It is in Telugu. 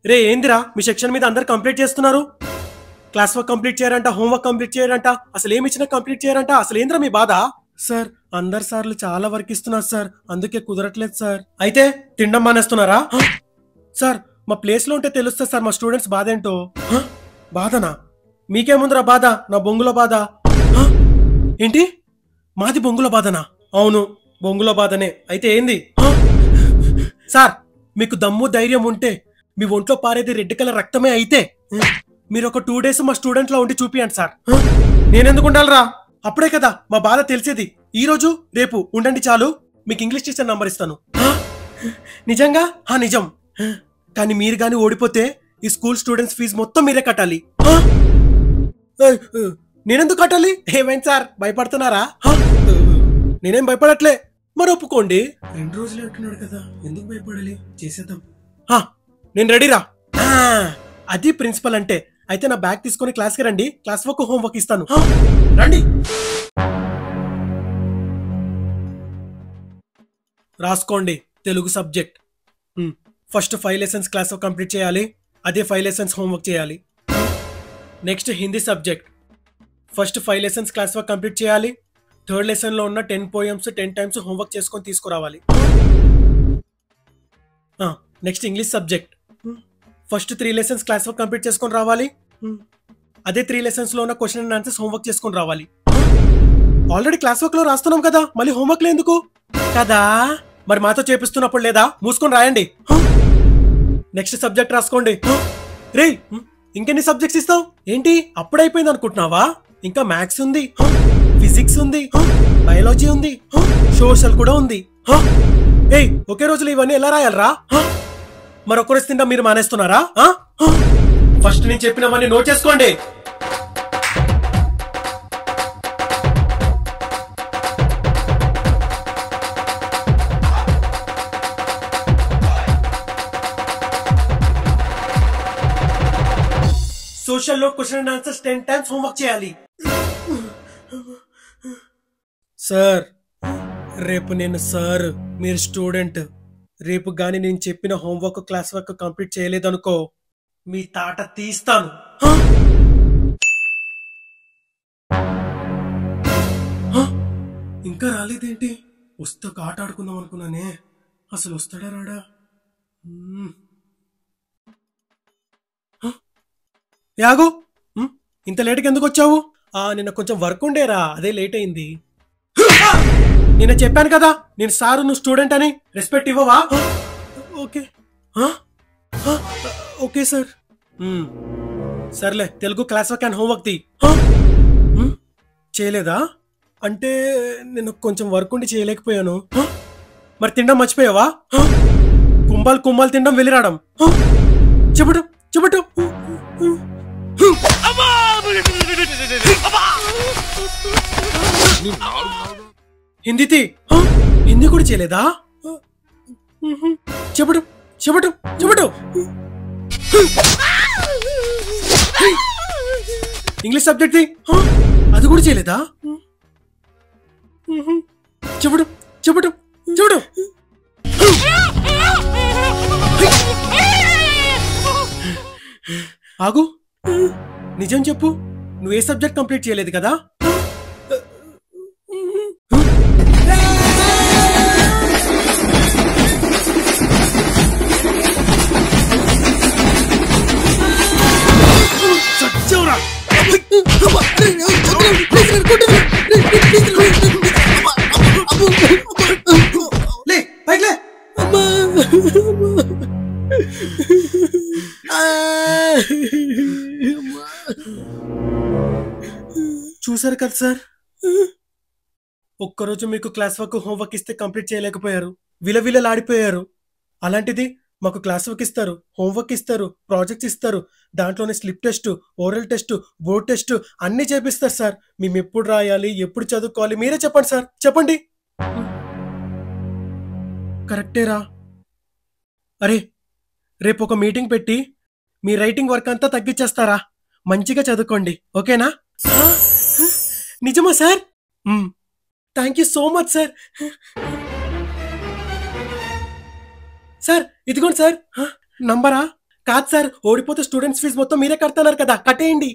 రే ఏందిరా మీ సెక్షన్ మీద అందరు కంప్లీట్ చేస్తున్నారు. క్లాస్ వర్క్ కంప్లీట్ చేయరంట, హోంవర్క్ కంప్లీట్ చేయరంట, అసలు ఏమి ఇచ్చినా కంప్లీట్ చేయరంట. అసలు ఏంద్రా మీ బాధ? సార్ అందరు సార్లు చాలా వర్క్ ఇస్తున్నారు సార్, అందుకే కుదరట్లేదు సార్. అయితే తినడం మానేస్తున్నారా? సార్ మా ప్లేస్ లో ఉంటే తెలుస్తుంది సార్ మా స్టూడెంట్స్ బాధ ఏంటో. బాధనా? మీకేముందిరా బాధ? నా బొంగుల బాధ. ఏంటి మాది బొంగుల బాధనా? అవును బొంగుల బాధనే. అయితే ఏంది సార్? మీకు దమ్ము ధైర్యం ఉంటే మీ ఒంట్లో పారేది రెడ్ కలర్ రక్తమే అయితే మీరు ఒక 2 days మా స్టూడెంట్ లో ఉండి చూపియండి సార్. నేనెందుకు ఉండాలరా? అప్పుడే కదా మా బాధ తెలిసేది. ఈ రోజు రేపు ఉండండి చాలు, మీకు ఇంగ్లీష్ టీచర్ నంబర్ ఇస్తాను. నిజంగా? నిజం. కానీ మీరు గాని ఓడిపోతే ఈ స్కూల్ స్టూడెంట్స్ ఫీజు మొత్తం మీరే కట్టాలి. నేనెందుకు కట్టాలి? ఏమైంది సార్ భయపడుతున్నారా? నేనేం భయపడట్లే. మరి ఒప్పుకోండి. 2 రోజులు అంటున్నాడు కదా, ఎందుకు భయపడాలి? చేసేద్దాం. నేను రెడీరా. అది ప్రిన్సిపల్ అంటే. అయితే నా బ్యాగ్ తీసుకొని క్లాస్కి రండి, క్లాస్ వర్క్ హోంవర్క్ ఇస్తాను. రండి. రాసుకోండి. Telugu subject. First 5 lessons class work complete చేయాలి, అదే 5 lessons హోంవర్క్ చేయాలి. Next Hindi subject. First 5 lessons class work complete చేయాలి, 3rd lesson లో ఉన్న 10 poems 10 times హోంవర్క్ చేసుకొని తీసుకురావాలి. Next English subject. First 3 lessons class work complete చేసుకొని రావాలి, అదే 3 lessons లో ఉన్న క్వశ్చన్ అండ్ ఆన్సర్స్ హోంవర్క్ చేసుకొని రావాలి. ఆల్రెడీ క్లాస్ వర్క్ లో రాస్తున్నాం కదా, మళ్ళీ హోంవర్క్ లో ఎందుకు కదా? మరి మాతో చేపిస్తున్నప్పుడు లేదా? మూసుకొని రాయండి. నెక్స్ట్ సబ్జెక్ట్ రాసుకోండి. రే ఇంకెన్ని సబ్జెక్ట్స్ ఇస్తావు? ఏంటి అప్పుడైపోయింది అనుకుంటున్నావా? ఇంకా మ్యాథ్స్ ఉంది, ఫిజిక్స్ ఉంది, బయాలజీ ఉంది, సోషల్ కూడా ఉంది. ఏయ్ ఒకే రోజులో ఇవన్నీ ఎలా రాయాలరా? మరొక రోజు తింటా మీరు మానేస్తున్నారా? ఫస్ట్ నేను చెప్పినవన్నీ నోట్ చేసుకోండి. సోషల్లో question and answers 10 times homework చేయాలి. సార్ రేపు నేను సార్, మీరు స్టూడెంట్. రేపు గాని నేను చెప్పిన హోంవర్క్ క్లాస్ వర్క్ కంప్లీట్ చేయలేదనుకో మీ తాట తీస్తాను. ఇంకా రాలేదేంటి? వస్తే ఒక ఆట ఆడుకుందాం అనుకున్నానే, అసలు వస్తాడా రాడా? యాగు ఇంత లేట్కి ఎందుకు వచ్చావు? నిన్న కొంచెం వర్క్ ఉండేరా, అదే లేట్ అయింది. నిన్న చెప్పాను కదా నేను సారు నువ్వు స్టూడెంట్ అని, రెస్పెక్ట్ ఇవ్వవా? Okay okay sir. సర్లే Telugu class work and homework తీ. చేయలేదా? అంటే నేను కొంచెం వర్క్ ఉండి చేయలేకపోయాను. మరి తినడం మర్చిపోయావా? కుంభాలు కుంభాలు తినడం వెళ్ళిరావడం. చెప్పటు చెప్పటు. హిందీ తీ. హిందీ కూడా చేయలేదా? చెప్పటు చెప్పటు చెప్పటు. ఇంగ్లీష్ సబ్జెక్ట్ అది కూడా చేయలేదా? చెప్పటు చెప్పటు చెప్పటు. ఆగు, నిజం చెప్పు, నువ్వు ఏ సబ్జెక్ట్ కంప్లీట్ చేయలేదు కదా? చూసారు కదా సార్, ఒక్కరోజు మీకు క్లాస్ వర్క్ హోంవర్క్ ఇస్తే కంప్లీట్ చేయలేకపోయారు, విలవిలలాడిపోయారు. అలాంటిది మాకు క్లాస్ వర్క్ ఇస్తారు, హోంవర్క్ ఇస్తారు, ప్రాజెక్ట్స్ ఇస్తారు, దాంట్లోనే slip test, oral test, board test అన్నీ చేపిస్తారు సార్. మేము ఎప్పుడు రాయాలి, ఎప్పుడు చదువుకోవాలి మీరే చెప్పండి సార్, చెప్పండి. కరెక్టేరా. అరే రేపు ఒక మీటింగ్ పెట్టి మీ రైటింగ్ వర్క్ అంతా తగ్గించేస్తారా? మంచిగా చదువుకోండి, ఓకేనా? నిజమా sir? Thank you so much sir. Sir ఇదిగోండి సార్ నంబరా. కాదు సార్, ఓడిపోతే స్టూడెంట్స్ ఫీజు మొత్తం మీరే కడతన్నారు కదా, కట్టేయండి.